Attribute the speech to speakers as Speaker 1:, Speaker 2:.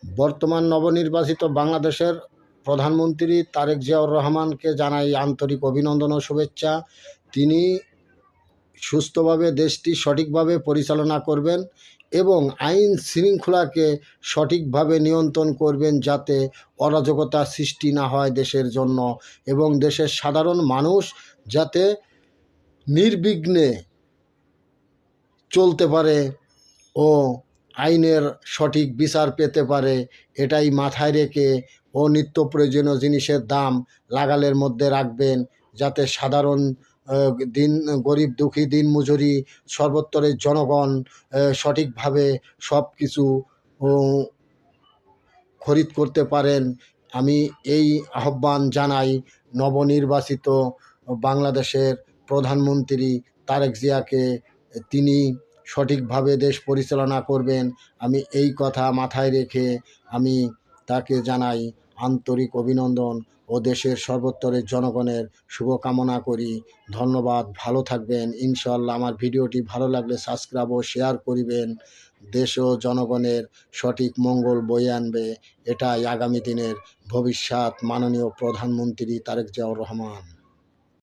Speaker 1: বর্তমান নবনির্বাচিত বাংলাদেশের প্রধানমন্ত্রী তারেক জিয়াউর রহমানকে জানাই আন্তরিক অভিনন্দন ও শুভেচ্ছা। তিনি সুস্থভাবে দেশটি সঠিকভাবে পরিচালনা করবেন এবং আইন শৃঙ্খলাকে সঠিকভাবে নিয়ন্ত্রণ করবেন, যাতে অরাজকতা সৃষ্টি না হয় দেশের জন্য, এবং দেশের সাধারণ মানুষ যাতে নির্বিঘ্নে চলতে পারে ও আইনের সঠিক বিচার পেতে পারে, এটাই মাথায় রেখে ও নিত্য প্রয়োজনীয় জিনিসের দাম লাগালের মধ্যে রাখবেন, যাতে সাধারণ দিন গরিব দুঃখী দিন মজুরি সর্বস্তরের জনগণ সঠিকভাবে সব কিছু খরিদ করতে পারেন। আমি এই আহ্বান জানাই নবনির্বাচিত বাংলাদেশের প্রধানমন্ত্রী তারেক জিয়াকে। তিনি সঠিকভাবে দেশ পরিচালনা করবেন, আমি এই কথা মাথায় রেখে আমি তাকে জানাই আন্তরিক অভিনন্দন ও দেশের সর্বস্তরের জনগণের শুভকামনা করি। ধন্যবাদ, ভালো থাকবেন ইনশাআল্লাহ। আমার ভিডিওটি ভালো লাগলে সাবস্ক্রাইব ও শেয়ার করিবেন। দেশ ও জনগণের সঠিক মঙ্গল বয়ে আনবে, এটাই আগামী দিনের ভবিষ্যৎ মাননীয় প্রধানমন্ত্রী তারেক জিয়াউর রহমান।